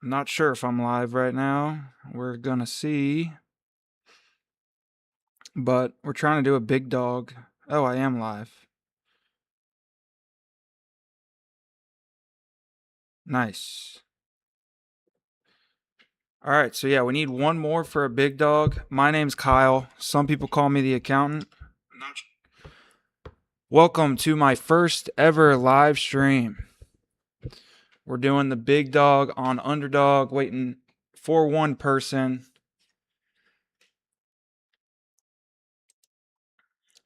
I'm not sure if I'm live right now. We're gonna see. But we're trying to do a big dog. Oh, I am live. Nice. All right, so yeah, we need one more for a big dog. My name's Kyle. Some people call me the accountant. Welcome to my first ever live stream. We're doing the big dog on underdog, waiting for one person.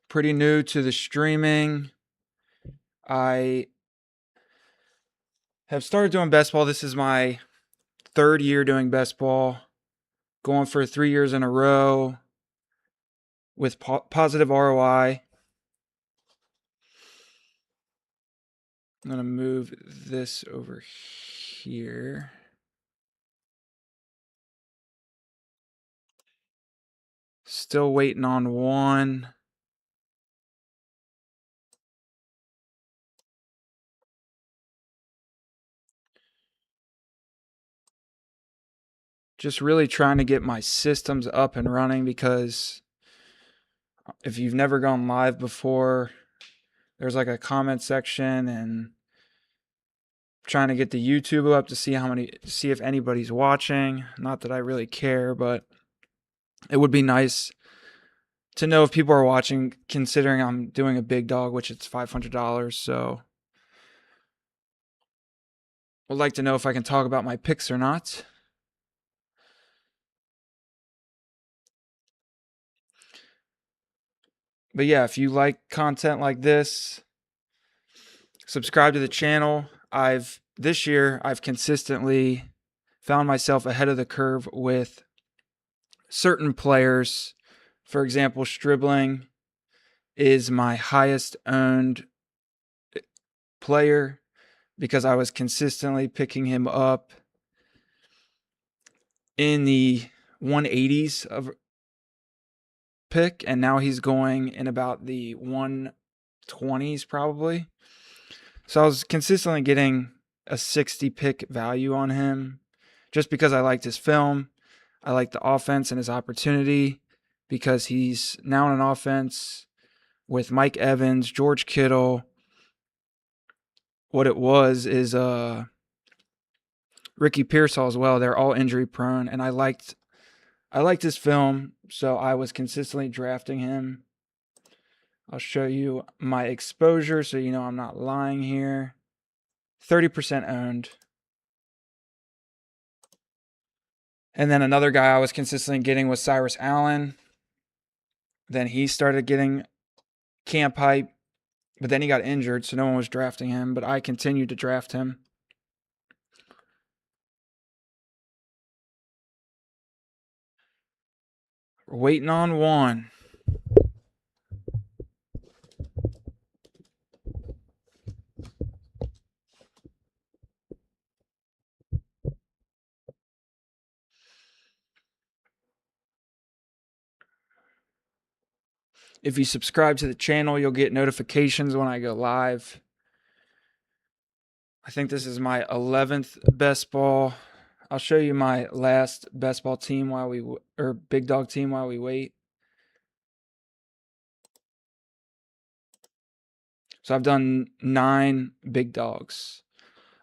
Pretty new to the streaming. I have started doing best ball. This is my third year doing best ball, going for 3 years in a row with positive ROI. I'm going to move this over here. Still waiting on one. Just really trying to get my systems up and running, because if you've never gone live before, there's like a comment section, and trying to get the YouTube up to see if anybody's watching. Not that I really care, but it would be nice to know if people are watching, considering I'm doing a big dog, which it's $500. So would like to know if I can talk about my picks or not. But yeah, if you like content like this, subscribe to the channel. This year I've consistently found myself ahead of the curve with certain players. For example, Stribling is my highest owned player because I was consistently picking him up in the 180s of pick, and now he's going in about the 120s probably. So I was consistently getting a 60 pick value on him just because I liked his film. I liked the offense and his opportunity, because he's now in an offense with Mike Evans, George Kittle. What it was is Ricky Pearsall as well. They're all injury prone, and I liked his film, so I was consistently drafting him. I'll show you my exposure so you know I'm not lying here. 30% owned. And then another guy I was consistently getting was Cyrus Allen. Then he started getting camp hype, but then he got injured, so no one was drafting him, but I continued to draft him. We're waiting on one. If you subscribe to the channel, you'll get notifications when I go live. I think this is my 11th best ball. I'll show you my last best ball team or big dog team while we wait. So I've done 9 big dogs.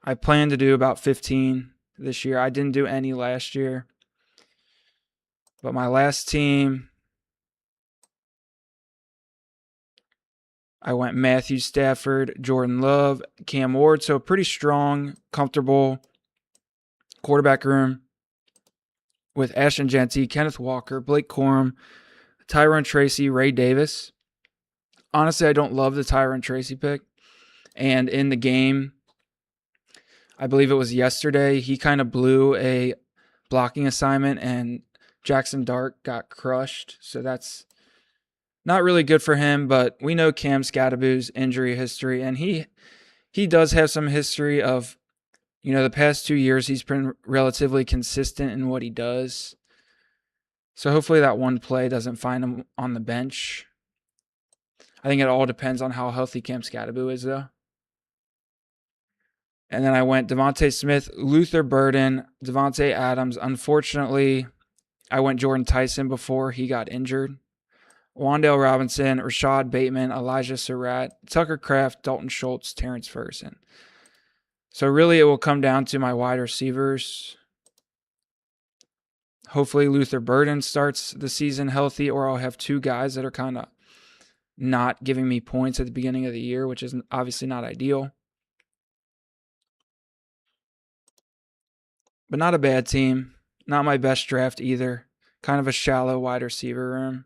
I plan to do about 15 this year. I didn't do any last year. But my last team, I went Matthew Stafford, Jordan Love, Cam Ward. So a pretty strong, comfortable quarterback room with Ashton Jeanty, Kenneth Walker, Blake Corum, Tyrone Tracy, Ray Davis. Honestly, I don't love the Tyrone Tracy pick. And in the game, I believe it was yesterday, he kind of blew a blocking assignment and Jackson Dart got crushed. So that's not really good for him, but we know Cam Scadaboo's injury history, and he does have some history of, the past 2 years he's been relatively consistent in what he does. So hopefully that one play doesn't find him on the bench. I think it all depends on how healthy Cam Scadaboo is, though. And then I went Devontae Smith, Luther Burden, Devontae Adams. Unfortunately, I went Jordan Tyson before he got injured. Wan'Dale Robinson, Rashad Bateman, Elijah Surratt, Tucker Kraft, Dalton Schultz, Terrence Ferguson. So really it will come down to my wide receivers. Hopefully Luther Burden starts the season healthy, or I'll have two guys that are kind of not giving me points at the beginning of the year, which is obviously not ideal. But not a bad team. Not my best draft either. Kind of a shallow wide receiver room.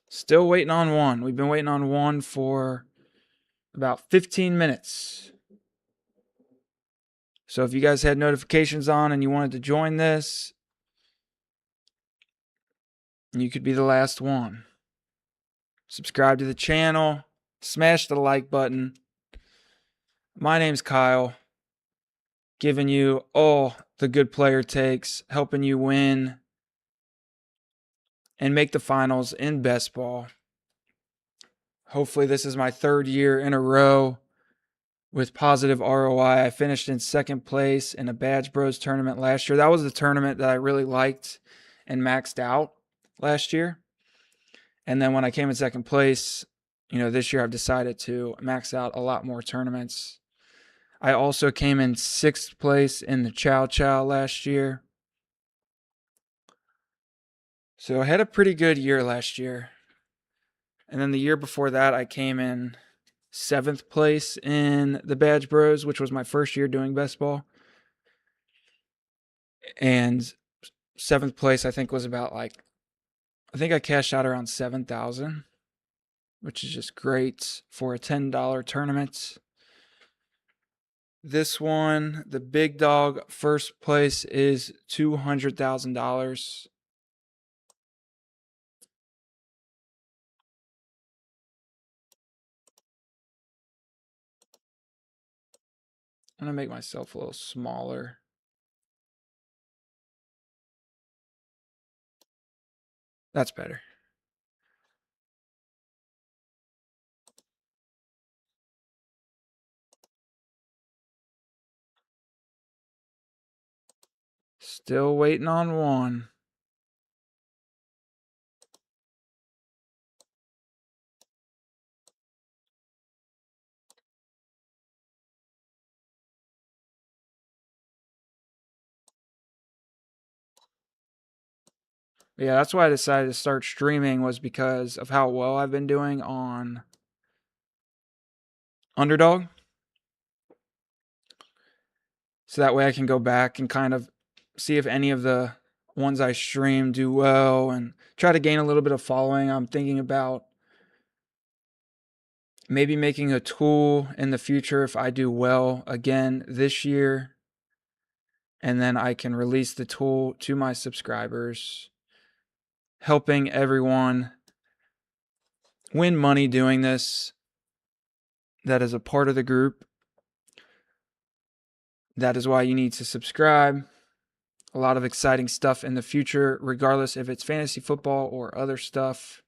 Still waiting on one. We've been waiting on one for about 15 minutes. So if you guys had notifications on and you wanted to join this, you could be the last one. Subscribe to the channel. Smash the like button. My name's Kyle. Giving you all the good player takes, helping you win and make the finals in best ball. Hopefully this is my third year in a row with positive ROI. I finished in second place in a Badge Bros tournament last year. That was the tournament that I really liked and maxed out last year. And then when I came in second place, this year I've decided to max out a lot more tournaments. I also came in sixth place in the Chow Chow last year. So I had a pretty good year last year. And then the year before that, I came in seventh place in the Badge Bros, which was my first year doing best ball. And seventh place, I think, was about I think I cashed out around 7,000, which is just great for a $10 tournament. This one, the big dog, first place is $200,000. I'm going to make myself a little smaller. That's better. Still waiting on one. Yeah, that's why I decided to start streaming, was because of how well I've been doing on Underdog. So that way I can go back and kind of see if any of the ones I stream do well and try to gain a little bit of following. I'm thinking about maybe making a tool in the future if I do well again this year. And then I can release the tool to my subscribers, helping everyone win money doing this that is a part of the group. That is why you need to subscribe. A lot of exciting stuff in the future, regardless if it's fantasy football or other stuff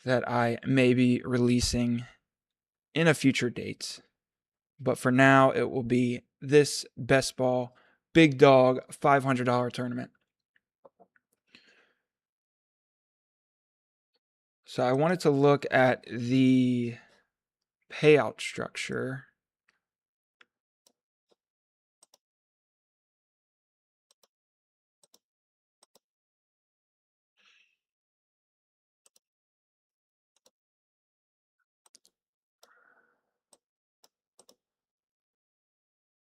that I may be releasing in a future date. But for now, it will be this best ball big dog $500 tournament. So I wanted to look at the payout structure.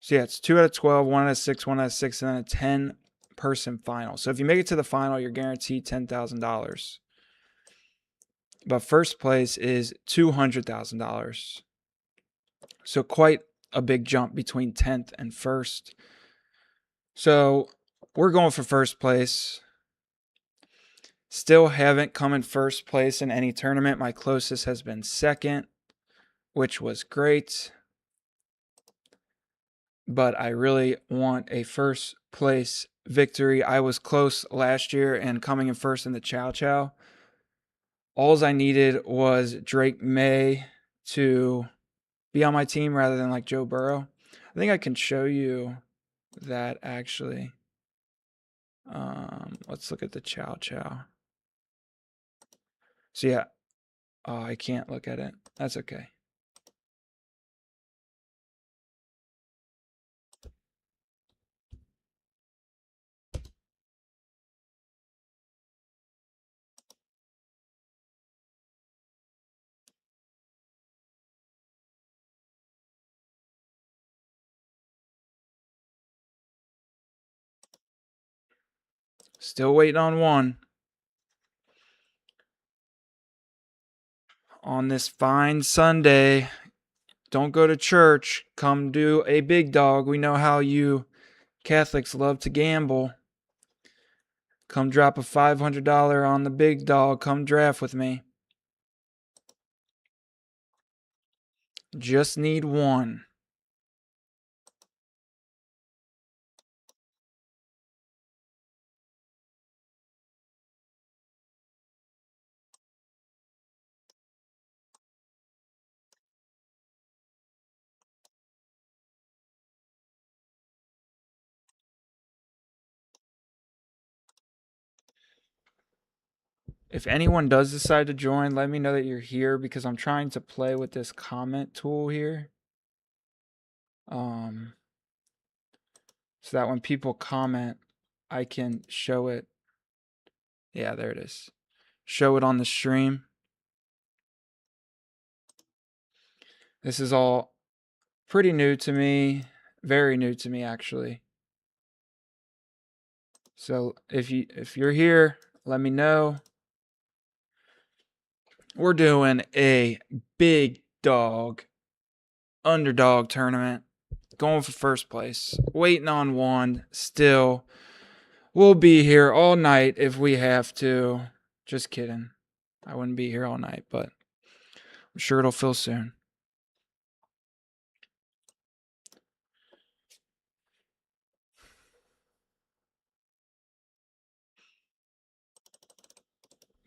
So yeah, it's 2 out of 12, 1 out of 6, 1 out of 6, and then a 10-person final. So if you make it to the final, you're guaranteed $10,000. But first place is $200,000. So quite a big jump between 10th and first. So we're going for first place. Still haven't come in first place in any tournament. My closest has been second, which was great. but I really want a first place victory. I was close last year and coming in first in the Chow Chow. All I needed was Drake May to be on my team rather than like Joe Burrow. I think I can show you that actually. Let's look at the Chow Chow. So yeah, oh, I can't look at it. That's okay. Still waiting on one. On this fine Sunday, don't go to church. Come do a big dog. We know how you Catholics love to gamble. Come drop a $500 on the big dog. Come draft with me. Just need one. If anyone does decide to join, let me know that you're here because I'm trying to play with this comment tool here. So that when people comment, I can show it. Yeah, there it is. Show it on the stream. This is all pretty new to me. Very new to me, actually. So if you're here, let me know. We're doing a big dog underdog tournament. Going for first place. Waiting on one still. We'll be here all night if we have to. Just kidding. I wouldn't be here all night, but I'm sure it'll fill soon.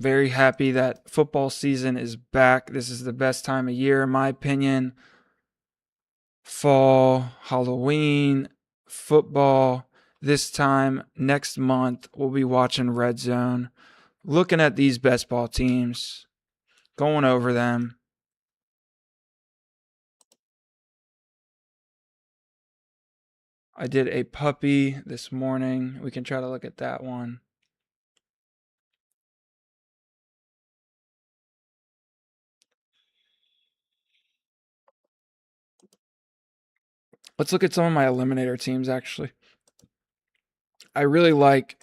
Very happy that football season is back. This is the best time of year, in my opinion. Fall, Halloween, football. This time next month, we'll be watching Red Zone, looking at these best ball teams, going over them. I did a puppy this morning. We can try to look at that one. Let's look at some of my eliminator teams, actually. I really like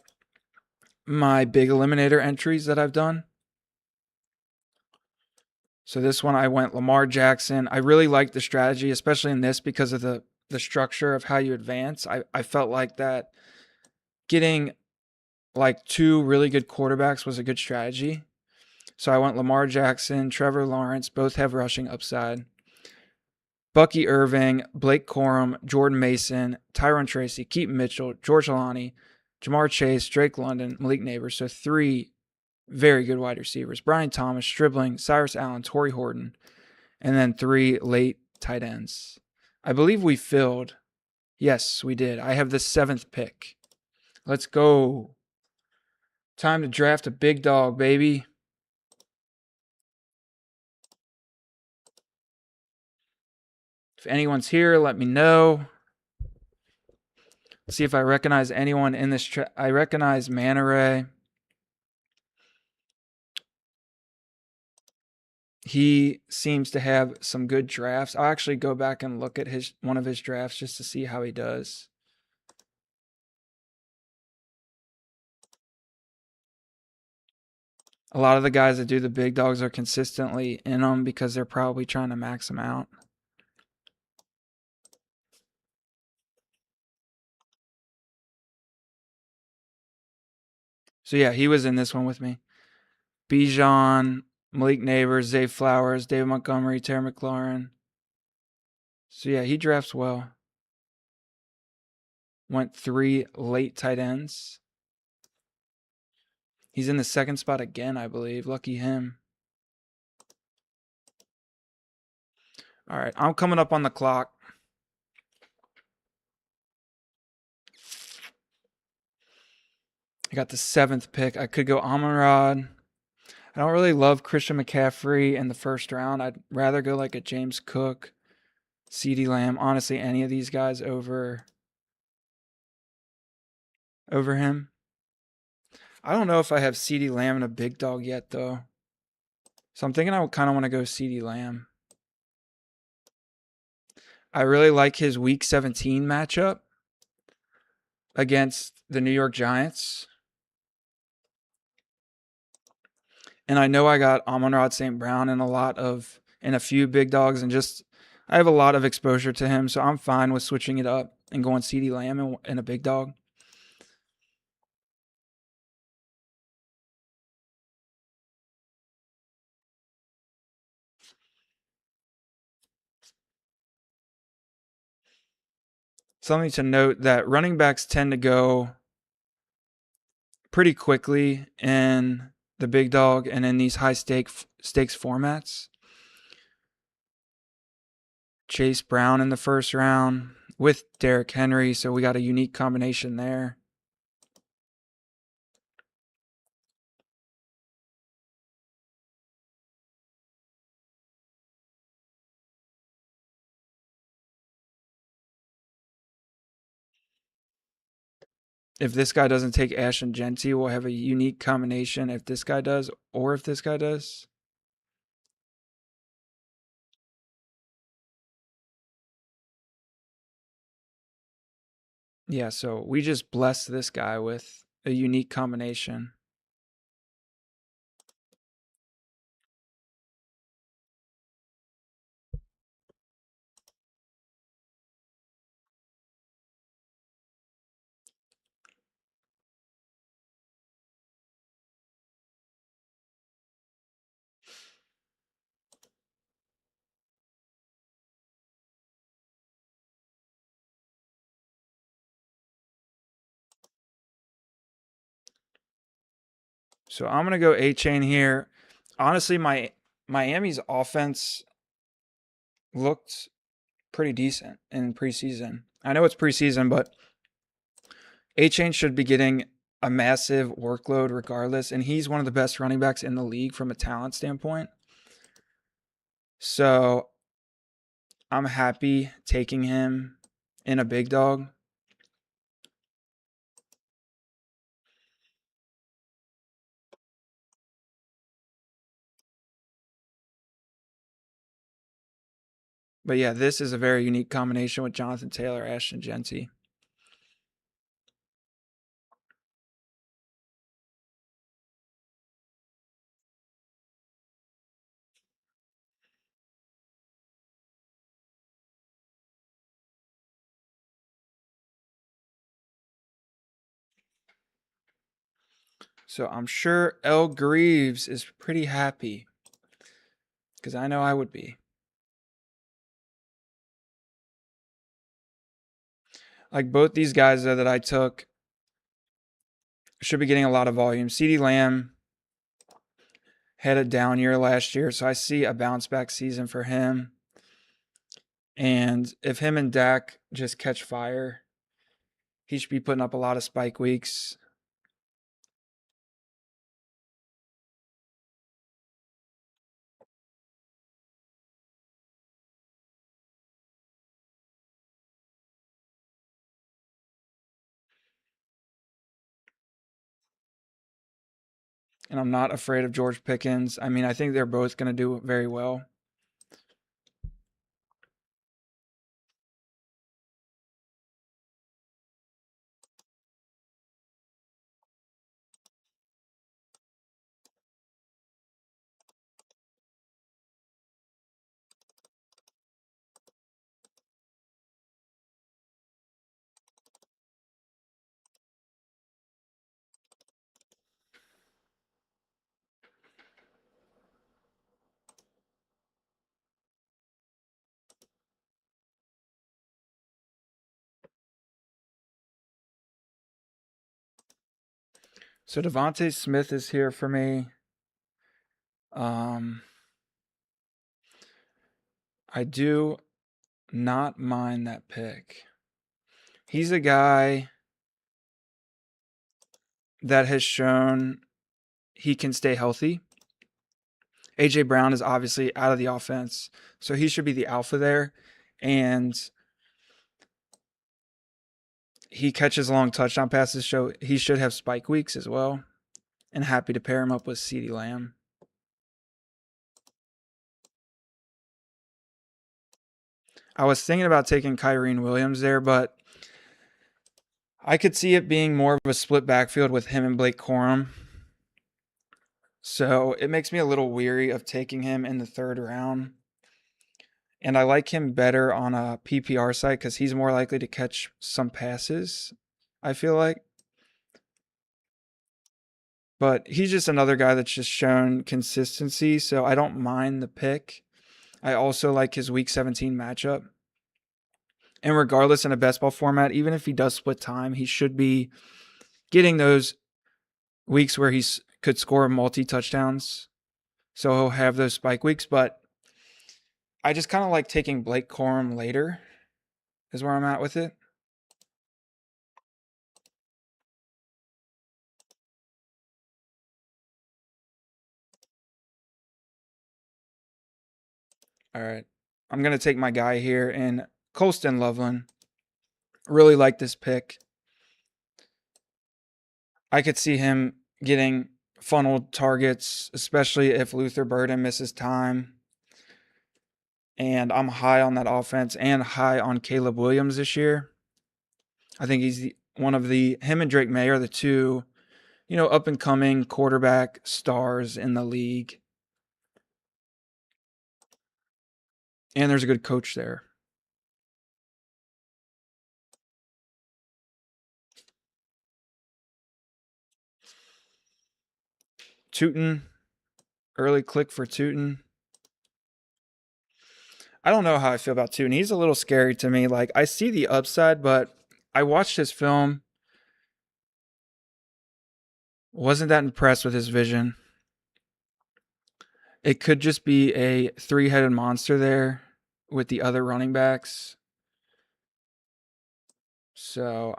my big eliminator entries that I've done. So this one I went Lamar Jackson. I really like the strategy, especially in this because of the structure of how you advance. I felt like that getting like two really good quarterbacks was a good strategy. So I went Lamar Jackson, Trevor Lawrence, both have rushing upside. Bucky Irving, Blake Corum, Jordan Mason, Tyron Tracy, Keaton Mitchell, George Alani, Jamar Chase, Drake London, Malik Neighbors. So three very good wide receivers. Brian Thomas, Stribling, Cyrus Allen, Torrey Horton, and then three late tight ends. I believe we filled. Yes, we did. I have the 7th pick. Let's go. Time to draft a big dog, baby. If anyone's here, let me know. Let's see if I recognize anyone in this. I recognize Manaray. He seems to have some good drafts. I'll actually go back and look at one of his drafts just to see how he does. A lot of the guys that do the big dogs are consistently in them because they're probably trying to max them out. So yeah, he was in this one with me. Bijan, Malik Neighbors, Zay Flowers, David Montgomery, Terry McLaurin. So yeah, he drafts well. went 3 late tight ends. He's in the second spot again, I believe. Lucky him. All right, I'm coming up on the clock. I got the 7th pick. I could go Amon-Ra. I don't really love Christian McCaffrey in the first round. I'd rather go like a James Cook, CeeDee Lamb. Honestly, any of these guys over him. I don't know if I have CeeDee Lamb in a big dog yet, though. So I'm thinking I kind of want to go CeeDee Lamb. I really like his Week 17 matchup against the New York Giants. And I know I got Amon-Ra St. Brown in a few big dogs, and just I have a lot of exposure to him, so I'm fine with switching it up and going CeeDee Lamb in a big dog. Something to note that running backs tend to go pretty quickly in the big dog and in these stakes formats. Chase Brown in the first round with Derrick Henry, so we got a unique combination there. If this guy doesn't take Ashton Jeanty, we'll have a unique combination if this guy does or if this guy does. Yeah, so we just blessed this guy with a unique combination. So I'm going to go A-Chain here. Honestly, Miami's offense looked pretty decent in preseason. I know it's preseason, but A-Chain should be getting a massive workload regardless, and he's one of the best running backs in the league from a talent standpoint. So I'm happy taking him in a big dog. But yeah, this is a very unique combination with Jonathan Taylor, Ashton Jeanty. So I'm sure L. Greaves is pretty happy because I know I would be. Like both these guys that I took should be getting a lot of volume. CeeDee Lamb had a down year last year, so I see a bounce back season for him. And if him and Dak just catch fire, he should be putting up a lot of spike weeks. And I'm not afraid of George Pickens. I mean, I think they're both going to do very well. So Devontae Smith is here for me. I do not mind that pick. He's a guy that has shown he can stay healthy. AJ Brown is obviously out of the offense, so he should be the alpha there. And he catches long touchdown passes, so he should have spike weeks as well. And happy to pair him up with CeeDee Lamb. I was thinking about taking Kyren Williams there, but I could see it being more of a split backfield with him and Blake Corum. So it makes me a little weary of taking him in the 3rd round. And I like him better on a PPR site because he's more likely to catch some passes, I feel like. But he's just another guy that's just shown consistency, so I don't mind the pick. I also like his Week 17 matchup. And regardless, in a best ball format, even if he does split time, he should be getting those weeks where he could score multi-touchdowns. So he'll have those spike weeks. But I just kind of like taking Blake Corum later is where I'm at with it. All right. I'm going to take my guy here in Colston Loveland. Really like this pick. I could see him getting funneled targets, especially if Luther Burden misses time. And I'm high on that offense and high on Caleb Williams this year. I think he's him and Drake May are the two, up and coming quarterback stars in the league. And there's a good coach there. Tootin, early click for Tootin. I don't know how I feel about Tootin. He's a little scary to me. Like, I see the upside, but I watched his film. Wasn't that impressed with his vision. It could just be a 3-headed monster there with the other running backs. So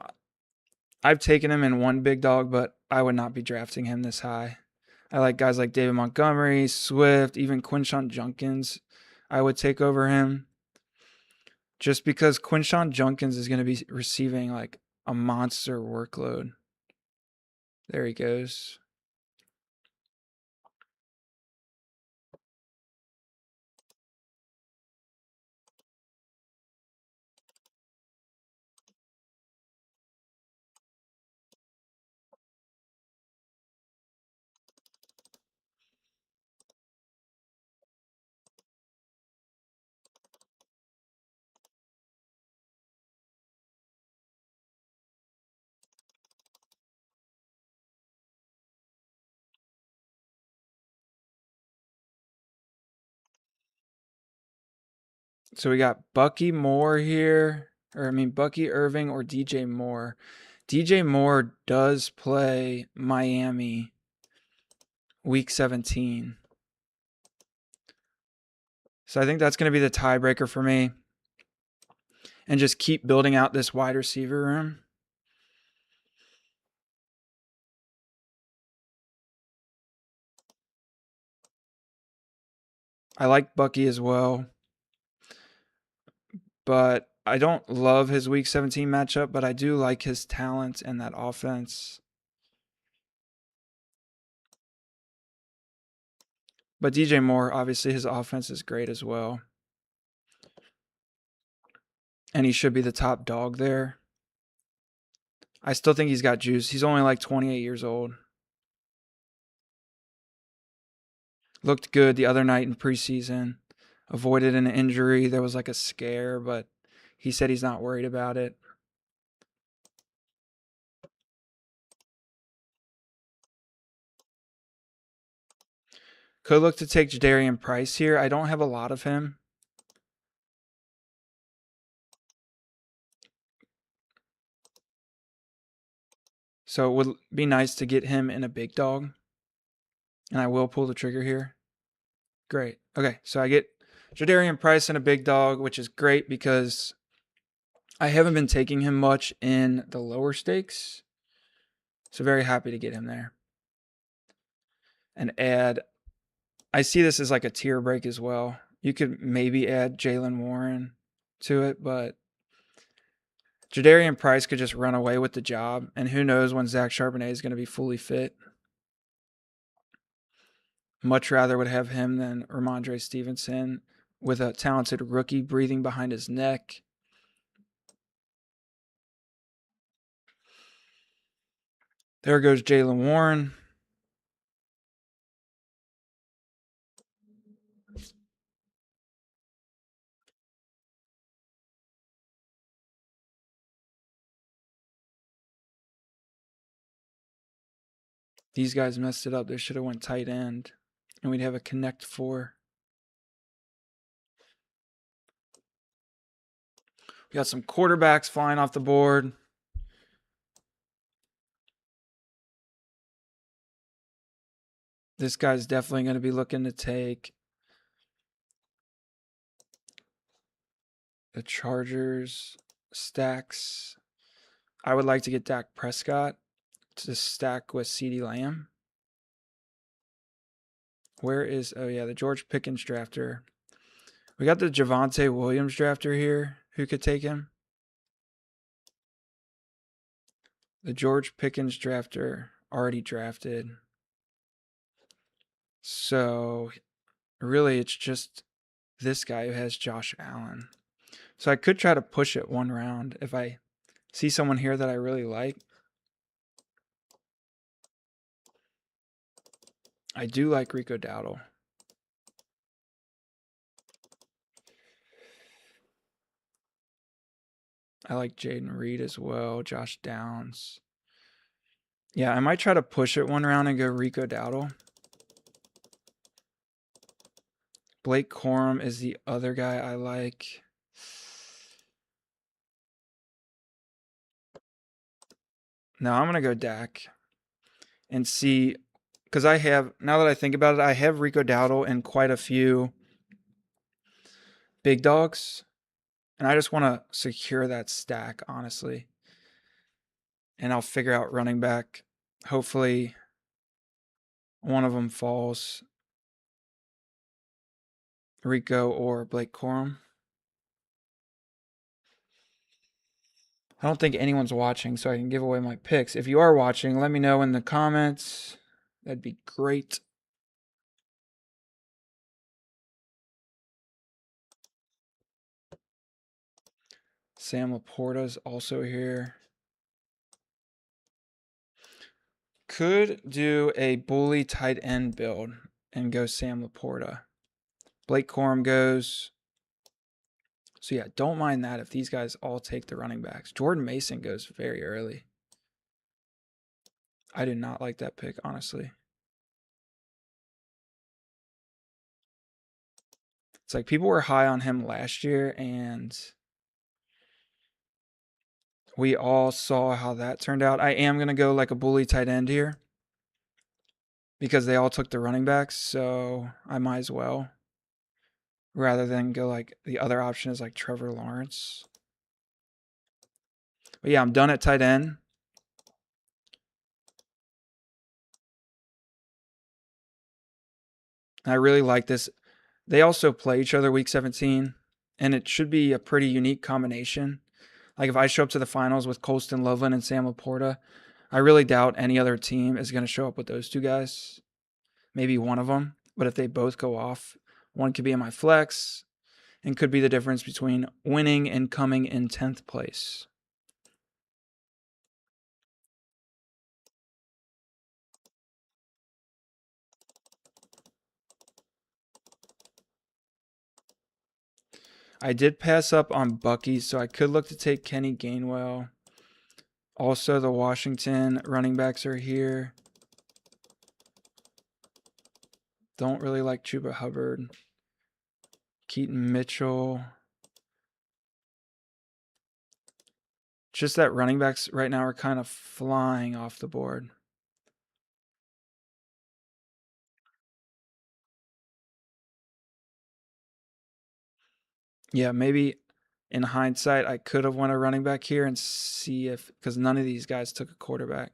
I've taken him in one big dog, but I would not be drafting him this high. I like guys like David Montgomery, Swift, even Quinshon Judkins. I would take over him just because Quinshon Judkins is going to be receiving like a monster workload. There he goes. So we got Bucky Moore here, Bucky Irving or DJ Moore. DJ Moore does play Miami Week 17. So I think that's going to be the tiebreaker for me. And just keep building out this wide receiver room. I like Bucky as well. But I don't love his Week 17 matchup, but I do like his talent and that offense. But DJ Moore, obviously, his offense is great as well. And he should be the top dog there. I still think he's got juice. He's only like 28 years old. Looked good the other night in preseason. Avoided an injury. There was like a scare, but he said he's not worried about it. Could look to take Jadarian Price here. I don't have a lot of him. So it would be nice to get him in a big dog. And I will pull the trigger here. Great. Okay, so I get Jadarian Price in a big dog, which is great because I haven't been taking him much in the lower stakes. So very happy to get him there. And add, I see this as like a tier break as well. You could maybe add Jaylen Warren to it, but Jadarian Price could just run away with the job. And who knows when Zach Charbonnet is going to be fully fit. Much rather would have him than Ramondre Stevenson with a talented rookie breathing behind his neck. There goes Jaylen Warren. These guys messed it up. They should have went tight end. And we'd have a connect 4. We got some quarterbacks flying off the board. This guy's definitely going to be looking to take the Chargers stacks. I would like to get Dak Prescott to stack with CeeDee Lamb. Where is, oh yeah, the George Pickens drafter. We got the Javonte Williams drafter here. Who could take him? The George Pickens drafter already drafted. So really it's just this guy who has Josh Allen. So I could try to push it one round if I see someone here that I really like. I do like Rico Dowdle. I like Jaden Reed as well, Josh Downs. Yeah, I might try to push it one round and go Rico Dowdle. Blake Corum is the other guy I like. No, I'm going to go Dak and see, because I have, now that I think about it, I have Rico Dowdle in quite a few big dogs, and I just want to secure that stack, honestly. And I'll figure out running back. Hopefully, one of them falls. Rico or Blake Corum. I don't think anyone's watching, so I can give away my picks. If you are watching, let me know in the comments. That'd be great. Sam Laporta's also here. Could do a bully tight end build and go Sam Laporta. Blake Corum goes. So yeah, don't mind that if these guys all take the running backs. Jordan Mason goes very early. I do not like that pick, honestly. It's like people were high on him last year, and we all saw how that turned out. I am going to go like a bully tight end here because they all took the running backs, so I might as well. Rather than go like the other option is like Trevor Lawrence. But yeah, I'm done at tight end. I really like this. They also play each other week 17, and it should be a pretty unique combination. Like if I show up to the finals with Colston Loveland and Sam Laporta, I really doubt any other team is going to show up with those two guys. Maybe one of them, but if they both go off, one could be in my flex and could be the difference between winning and coming in 10th place. I did pass up on Bucky, so I could look to take Kenny Gainwell. Also, the Washington running backs are here. Don't really like Chuba Hubbard. Keaton Mitchell. Just that running backs right now are kind of flying off the board. Yeah, maybe in hindsight, I could have won a running back here and see if, because none of these guys took a quarterback.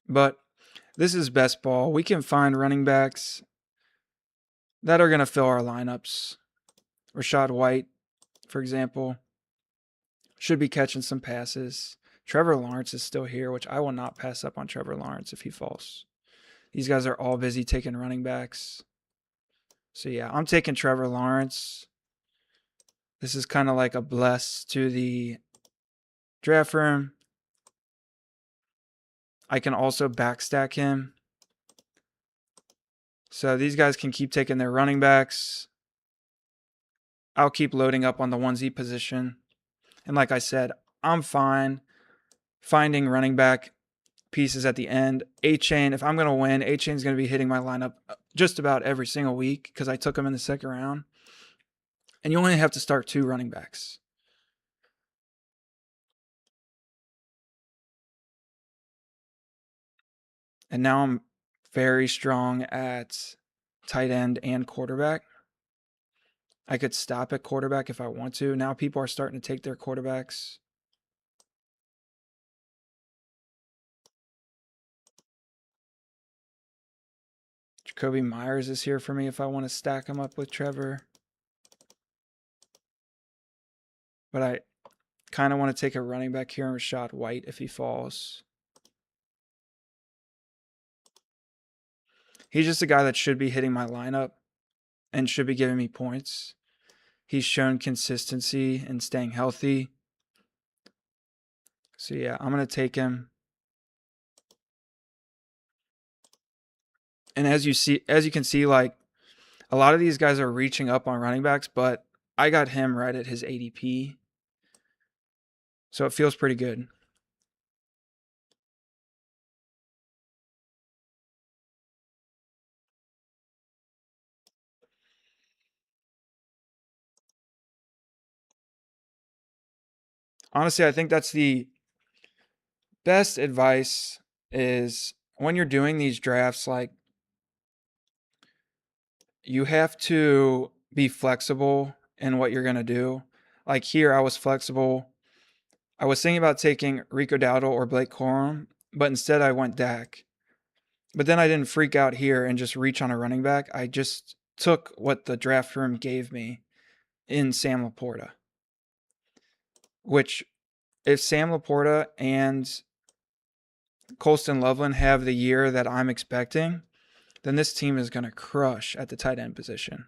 But this is best ball. We can find running backs that are going to fill our lineups. Rachaad White, for example, should be catching some passes. Trevor Lawrence is still here, which I will not pass up on Trevor Lawrence if he falls. These guys are all busy taking running backs. So yeah, I'm taking Trevor Lawrence. This is kind of like a bless to the draft room. I can also backstack him. So these guys can keep taking their running backs. I'll keep loading up on the 1Z position. And like I said, I'm fine finding running back pieces at the end. A-Chain, if I'm going to win, A-Chain's going to be hitting my lineup just about every single week because I took him in the second round. And you only have to start 2 running backs. And now I'm very strong at tight end and quarterback. I could stop at quarterback if I want to. Now people are starting to take their quarterbacks. Jacoby Myers is here for me if I want to stack him up with Trevor. But I kind of want to take a running back here and Rachaad White if he falls. He's just a guy that should be hitting my lineup and should be giving me points. He's shown consistency and staying healthy. So yeah, I'm going to take him. And as you can see, like a lot of these guys are reaching up on running backs, but I got him right at his ADP. So it feels pretty good. Honestly, I think that's the best advice is when you're doing these drafts, like you have to be flexible in what you're going to do. Like here, I was flexible. I was thinking about taking Rico Dowdle or Blake Corum, but instead I went Dak. But then I didn't freak out here and just reach on a running back. I just took what the draft room gave me in Sam Laporta. Which, if Sam Laporta and Colston Loveland have the year that I'm expecting, then this team is going to crush at the tight end position.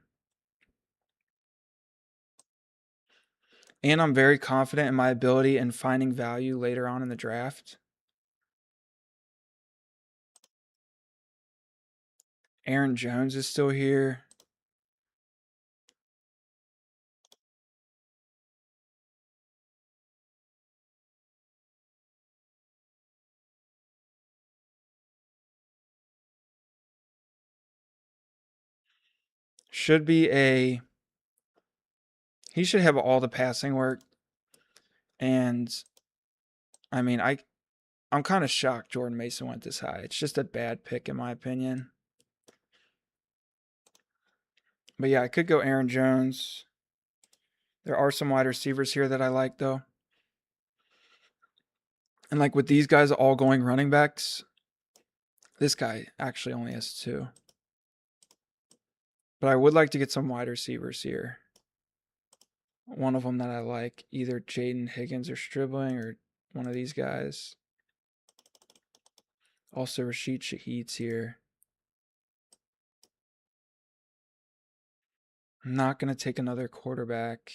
And I'm very confident in my ability in finding value later on in the draft. Aaron Jones is still here. He should have all the passing work. And I mean, I'm kind of shocked Jordan Mason went this high. It's just a bad pick in my opinion. But yeah, I could go Aaron Jones. There are some wide receivers here that I like though. And like with these guys all going running backs, this guy actually only has 2. But I would like to get some wide receivers here. One of them that I like, either Jaden Higgins or Stribling or one of these guys. Also Rashid Shaheed's here. I'm not going to take another quarterback.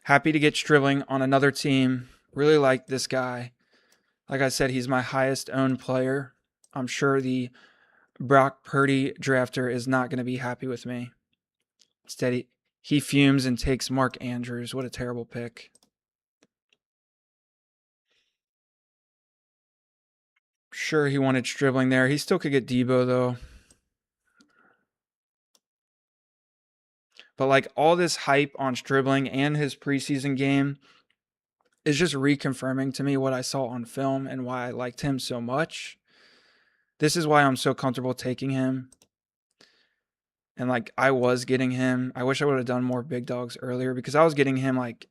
Happy to get Stribling on another team. Really like this guy. Like I said, he's my highest owned player. I'm sure the Brock Purdy drafter is not going to be happy with me. Instead, he fumes and takes Mark Andrews. What a terrible pick. Sure, he wanted Stribling there. He still could get Debo, though. But like all this hype on Stribling and his preseason game is just reconfirming to me what I saw on film and why I liked him so much. This is why I'm so comfortable taking him. And like I was getting him. I wish I would have done more big dogs earlier because I was getting him like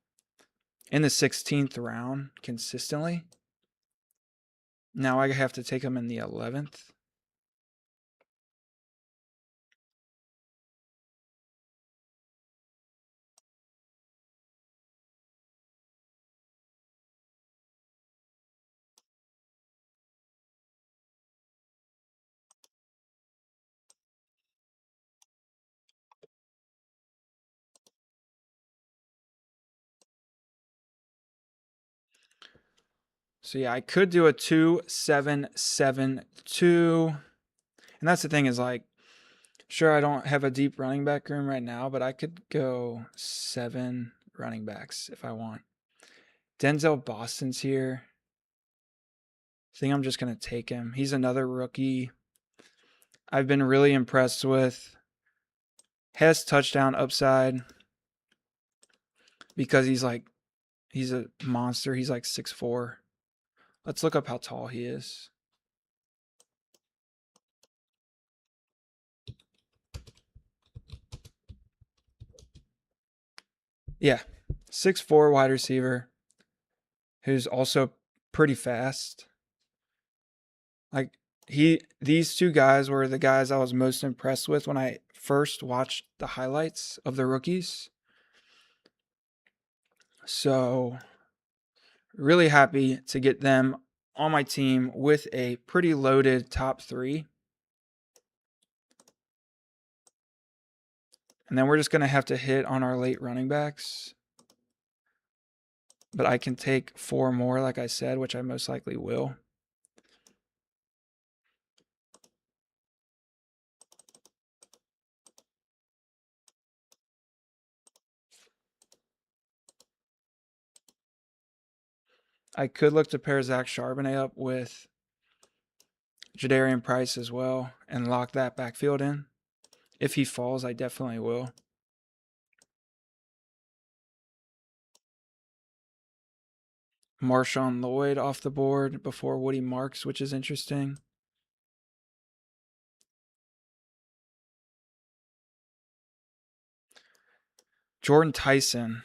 in the 16th round consistently. Now I have to take him in the 11th. So yeah, I could do a 2-7-7-2. And that's the thing is like, sure, I don't have a deep running back room right now, but I could go 7 running backs if I want. Denzel Boston's here. I think I'm just going to take him. He's another rookie I've been really impressed with. Has touchdown upside because he's a monster. He's like 6'4". Let's look up how tall he is. Yeah, 6'4" wide receiver who's also pretty fast. Like these two guys were the guys I was most impressed with when I first watched the highlights of the rookies. So really happy to get them on my team with a pretty loaded top 3. And then we're just going to have to hit on our late running backs. But I can take 4 more, like I said, which I most likely will. I could look to pair Zach Charbonnet up with Jadarian Price as well and lock that backfield in. If he falls, I definitely will. Marshawn Lloyd off the board before Woody Marks, which is interesting. Jordan Tyson.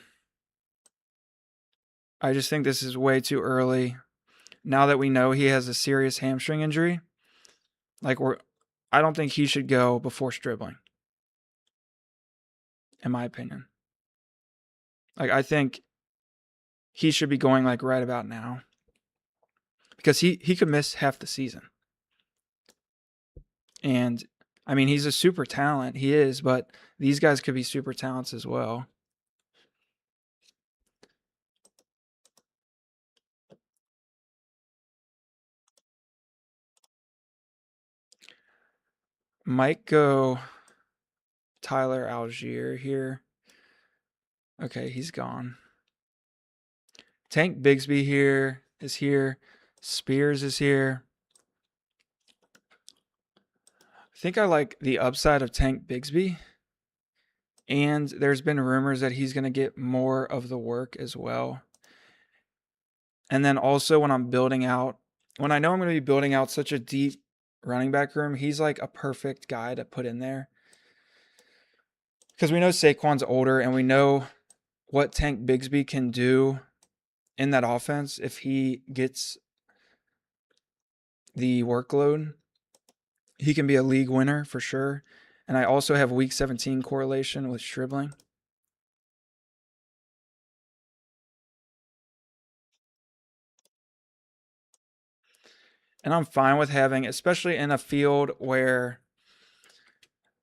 I just think this is way too early. Now that we know he has a serious hamstring injury, I don't think he should go before Stribling, in my opinion. Like I think he should be going like right about now. Because he could miss half the season. And I mean, he's a super talent. He is, but these guys could be super talents as well. Might go Tyler Algier here. Okay, he's gone. Tank Bigsby here is here. Spears is here. I think I like the upside of Tank Bigsby. And there's been rumors that he's going to get more of the work as well. And then also when I know I'm going to be building out such a deep running back room, he's like a perfect guy to put in there. Because we know Saquon's older and we know what Tank Bigsby can do in that offense if he gets the workload. He can be a league winner for sure. And I also have week 17 correlation with Stribling. And I'm fine with having, especially in a field where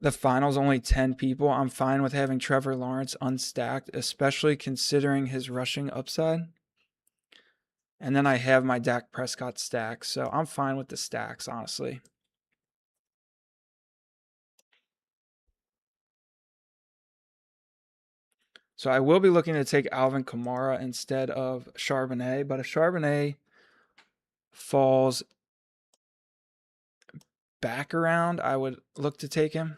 the final's only 10 people, I'm fine with having Trevor Lawrence unstacked, especially considering his rushing upside. And then I have my Dak Prescott stacks, so I'm fine with the stacks, honestly. So I will be looking to take Alvin Kamara instead of Charbonnet, but if Charbonnet falls back around, I would look to take him.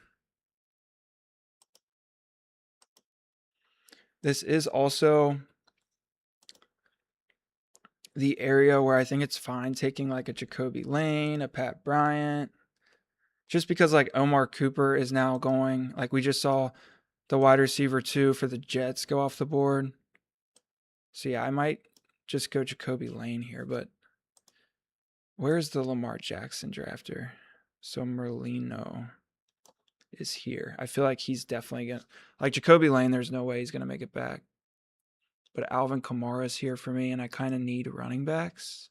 This is also the area where I think it's fine taking like a Jacoby Lane, a Pat Bryant, just because like Omar Cooper is now going. Like we just saw the wide receiver 2 for the Jets go off the board. So yeah, I might just go Jacoby Lane here, but where's the Lamar Jackson drafter? So Merlino is here. I feel like he's definitely going to, like Jacoby Lane, there's no way he's going to make it back. But Alvin Kamara is here for me, and I kind of need running backs.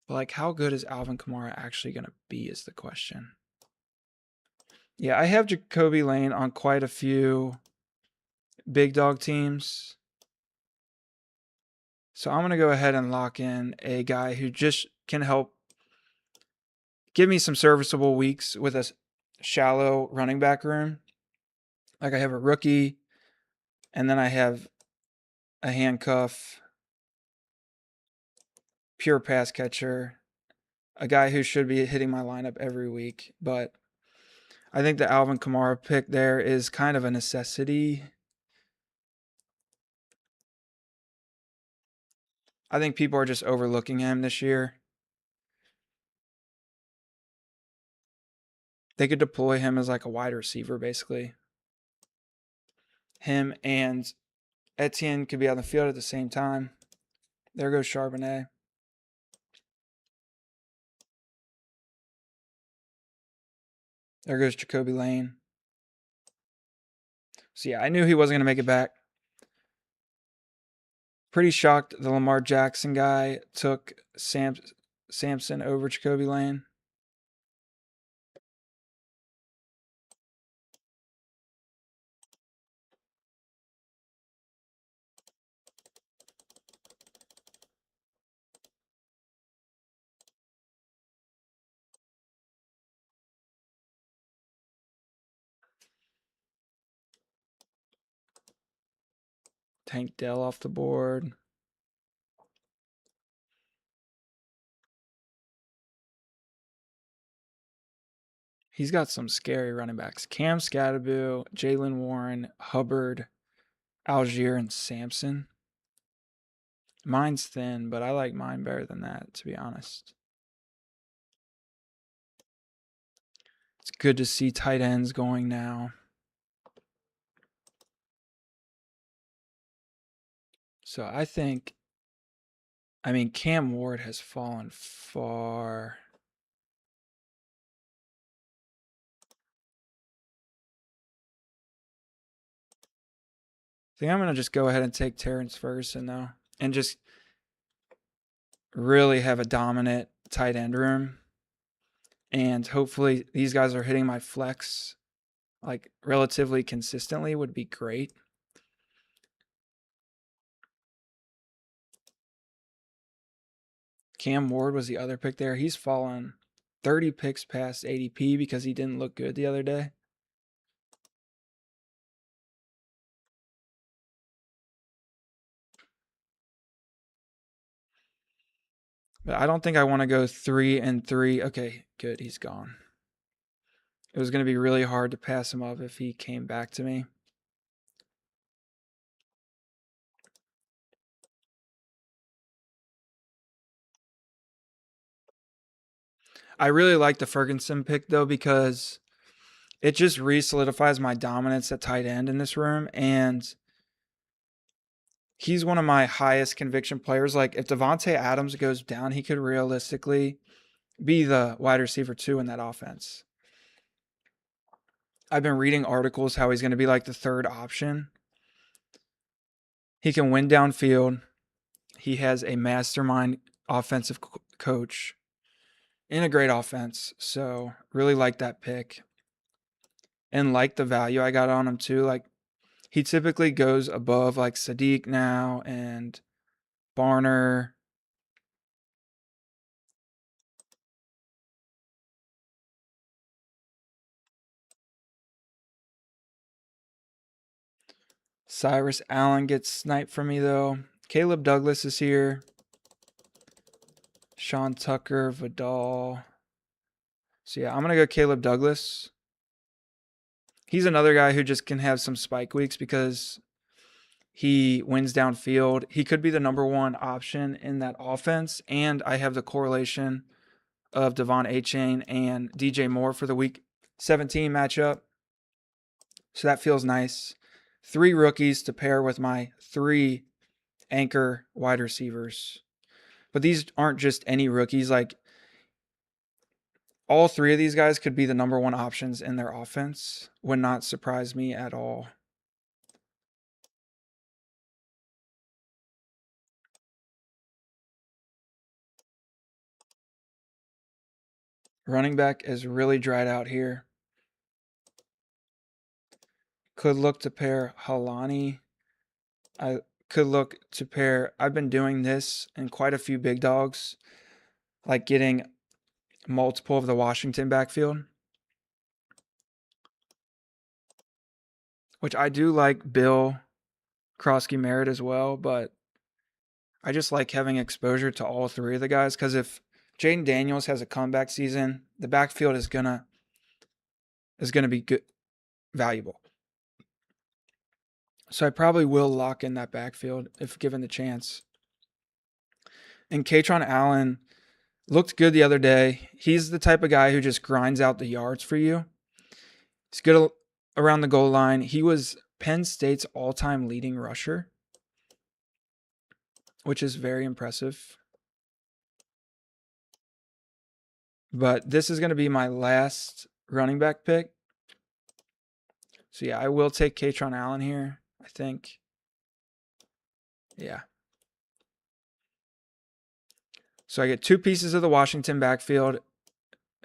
But like, how good is Alvin Kamara actually going to be is the question. Yeah, I have Jacoby Lane on quite a few big dog teams. So I'm going to go ahead and lock in a guy who just can help give me some serviceable weeks with a shallow running back room. Like I have a rookie, and then I have a handcuff, pure pass catcher, a guy who should be hitting my lineup every week. But I think the Alvin Kamara pick there is kind of a necessity. I think people are just overlooking him this year. They could deploy him as like a wide receiver, basically. Him and Etienne could be on the field at the same time. There goes Charbonnet. There goes Jacoby Lane. So yeah, I knew he wasn't going to make it back. Pretty shocked the Lamar Jackson guy took Samson over Jacoby Lane. Tank Dell off the board. He's got some scary running backs. Cam Scatterboo, Jalen Warren, Hubbard, Algier, and Sampson. Mine's thin, but I like mine better than that, to be honest. It's good to see tight ends going now. So I think, I mean, Cam Ward has fallen far. I think I'm going to just go ahead and take Terrence Ferguson, though, and just really have a dominant tight end room. And hopefully these guys are hitting my flex like relatively consistently would be great. Cam Ward was the other pick there. He's fallen 30 picks past ADP because he didn't look good the other day. But I don't think I want to go 3 and 3. Okay, good. He's gone. It was going to be really hard to pass him up if he came back to me. I really like the Ferguson pick, though, because it just re-solidifies my dominance at tight end in this room. And he's one of my highest conviction players. Like, if Devontae Adams goes down, he could realistically be the wide receiver 2 in that offense. I've been reading articles how he's going to be like the third option. He can win downfield. He has a mastermind offensive coach in a great offense. So really like that pick. And like the value I got on him too. Like he typically goes above like Sadiq now and Barner Cyrus Allen gets sniped from me, though. Caleb Douglas is here. Sean Tucker, Vidal. So, yeah, I'm going to go Caleb Douglas. He's another guy who just can have some spike weeks because he wins downfield. He could be the number one option in that offense. And I have the correlation of Devon Achane and DJ Moore for the week 17 matchup. So that feels nice. 3 rookies to pair with my 3 anchor wide receivers. But these aren't just any rookies. Like, all 3 of these guys could be the number one options in their offense. Would not surprise me at all. Running back is really dried out here. Could look to pair Halani. I could look to pair. I've been doing this in quite a few big dogs, like getting multiple of the Washington backfield, which I do like Bill Krosky Merritt as well, but I just like having exposure to all 3 of the guys because if Jaden Daniels has a comeback season, the backfield is gonna be good, valuable. So I probably will lock in that backfield if given the chance. And Katron Allen looked good the other day. He's the type of guy who just grinds out the yards for you. He's good around the goal line. He was Penn State's all-time leading rusher, which is very impressive. But this is going to be my last running back pick. So, yeah, I will take Katron Allen here, I think. Yeah. So I get 2 pieces of the Washington backfield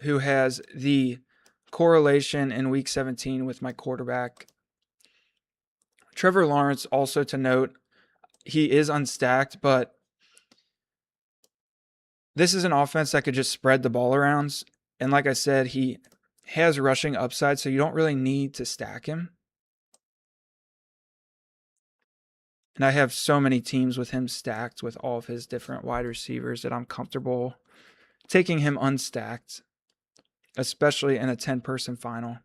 who has the correlation in week 17 with my quarterback. Trevor Lawrence, also to note, he is unstacked, but this is an offense that could just spread the ball around. And like I said, he has rushing upside, so you don't really need to stack him. And I have so many teams with him stacked with all of his different wide receivers that I'm comfortable taking him unstacked, especially in a 10-person final.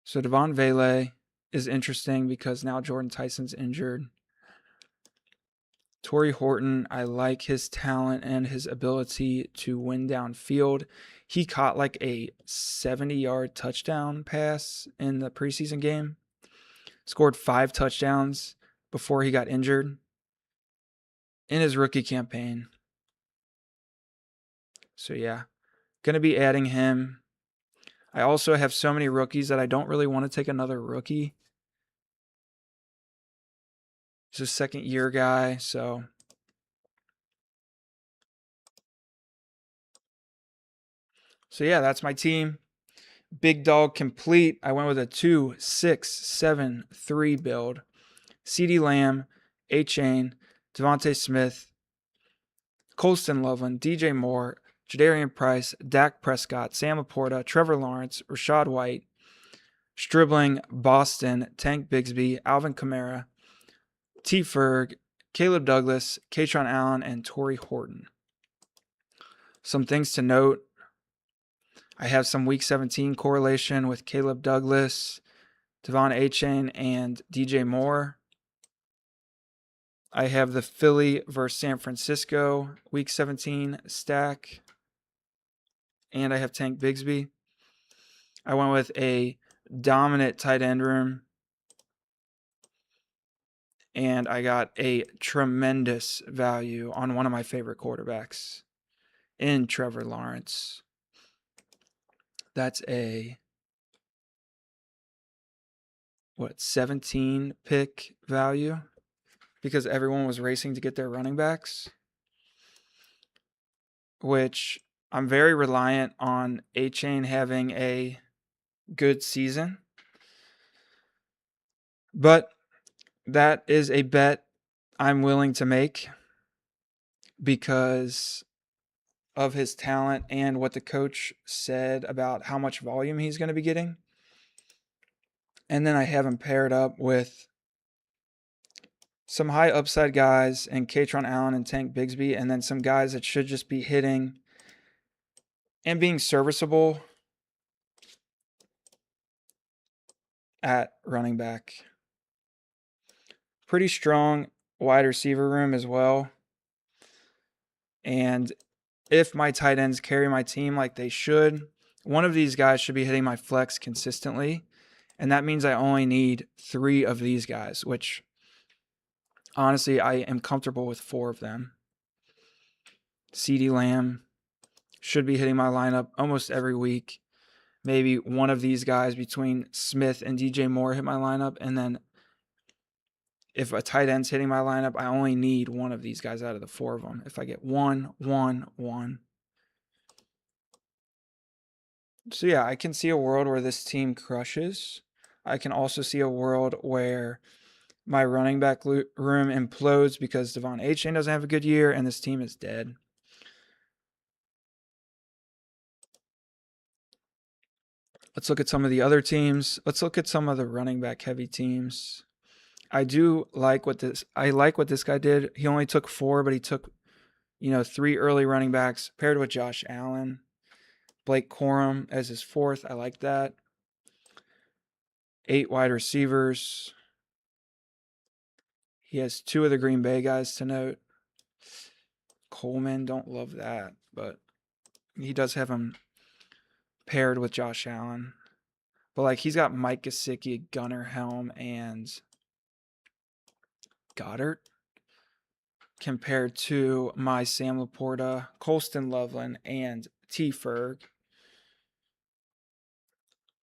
So Devon Vele is interesting because now Jordan Tyson's injured. Torrey Horton, I like his talent and his ability to win downfield. He caught like a 70-yard touchdown pass in the preseason game. Scored 5 touchdowns before he got injured in his rookie campaign. So yeah, going to be adding him. I also have so many rookies that I don't really want to take another rookie. He's a second-year guy, so yeah, that's my team. Big dog complete. I went with a 2-6-7-3 build. CeeDee Lamb, Achane, Devontae Smith, Colston Loveland, DJ Moore, Jadarian Price, Dak Prescott, Sam Laporta, Trevor Lawrence, Rachaad White, Stribling, Boston, Tank Bigsby, Alvin Kamara, T. Ferg, Caleb Douglas, Katron Allen, and Torrey Horton. Some things to note. I have some week 17 correlation with Caleb Douglas, Devon Achane, and DJ Moore. I have the Philly versus San Francisco week 17 stack. And I have Tank Bigsby. I went with a dominant tight end room. And I got a tremendous value on one of my favorite quarterbacks in Trevor Lawrence. That's a 17 pick value because everyone was racing to get their running backs, which I'm very reliant on Achane having a good season. But that is a bet I'm willing to make because of his talent and what the coach said about how much volume he's going to be getting. And then I have him paired up with some high upside guys and Katron Allen and Tank Bigsby, and then some guys that should just be hitting and being serviceable at running back. Pretty strong wide receiver room as well. And if my tight ends carry my team like they should, one of these guys should be hitting my flex consistently. And that means I only need 3 of these guys, which honestly, I am comfortable with 4 of them. CeeDee Lamb should be hitting my lineup almost every week. Maybe one of these guys between Smith and DJ Moore hit my lineup. And then if a tight end's hitting my lineup, I only need one of these guys out of the 4 of them. If I get 1, 1, 1. So yeah, I can see a world where this team crushes. I can also see a world where my running back room implodes because Devon Achane doesn't have a good year and this team is dead. Let's look at some of the other teams. Let's look at some of the running back heavy teams. I like what this guy did. He only took 4, but he took 3 early running backs paired with Josh Allen. Blake Corum as his 4th. I like that. 8 wide receivers. He has 2 of the Green Bay guys to note. Coleman, don't love that, but he does have him paired with Josh Allen. But he's got Mike Gesicki, Gunnar Helm, and Goddard compared to my Sam Laporta, Colston Loveland, and T. Ferg.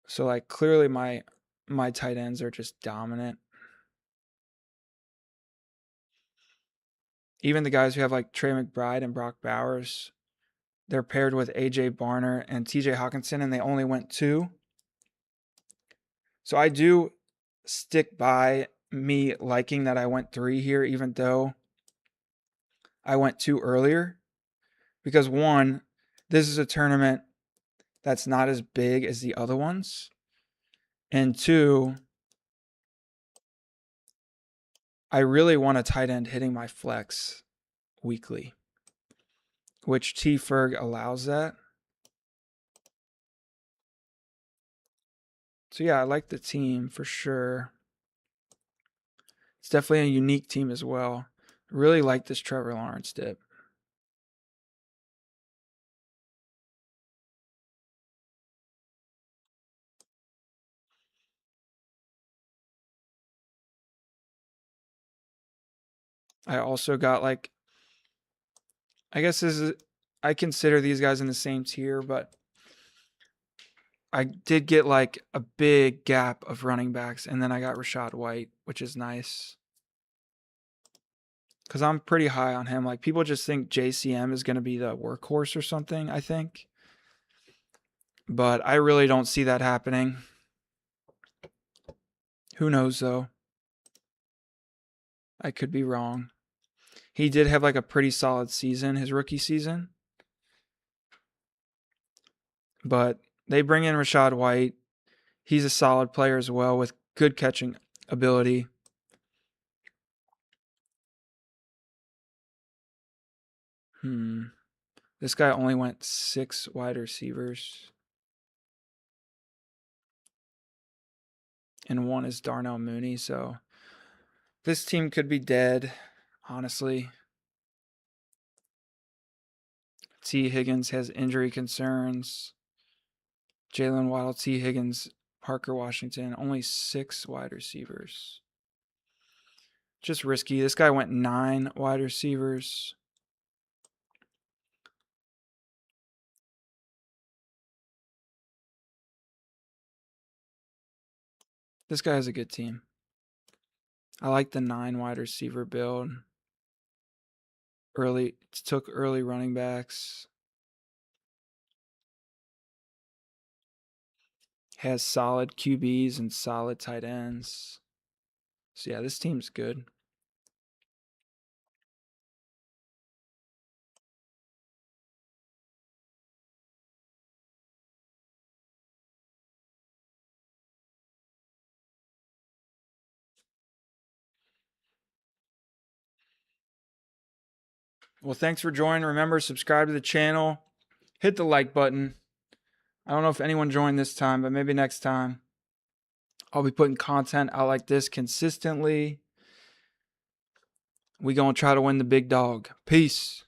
So clearly my tight ends are just dominant. Even the guys who have Trey McBride and Brock Bowers, they're paired with AJ Barner and TJ Hawkinson, and they only went 2. So I do stick by me liking that I went 3 here, even though I went 2 earlier. Because 1, this is a tournament that's not as big as the other ones. And 2, I really want a tight end hitting my flex weekly, which T. Ferg allows that. So yeah, I like the team for sure. It's definitely a unique team as well. Really like this Trevor Lawrence dip. I also got I guess I consider these guys in the same tier, but I did get a big gap of running backs, and then I got Rachaad White, which is nice. Because I'm pretty high on him. People just think JCM is going to be the workhorse or something, I think. But I really don't see that happening. Who knows, though? I could be wrong. He did have a pretty solid season, his rookie season. But they bring in Rachaad White. He's a solid player as well with good catching ability. This guy only went 6 wide receivers. And 1 is Darnell Mooney, so this team could be dead, honestly. T. Higgins has injury concerns. Jalen Waddle, T. Higgins, Parker Washington, only 6 wide receivers. Just risky. This guy went 9 wide receivers. This guy has a good team. I like the 9 wide receiver build. Took early running backs. Has solid QBs and solid tight ends. So yeah, this team's good. Well, thanks for joining. Remember, subscribe to the channel. Hit the like button. I don't know if anyone joined this time, but maybe next time. I'll be putting content out like this consistently. We gonna try to win the big dog. Peace.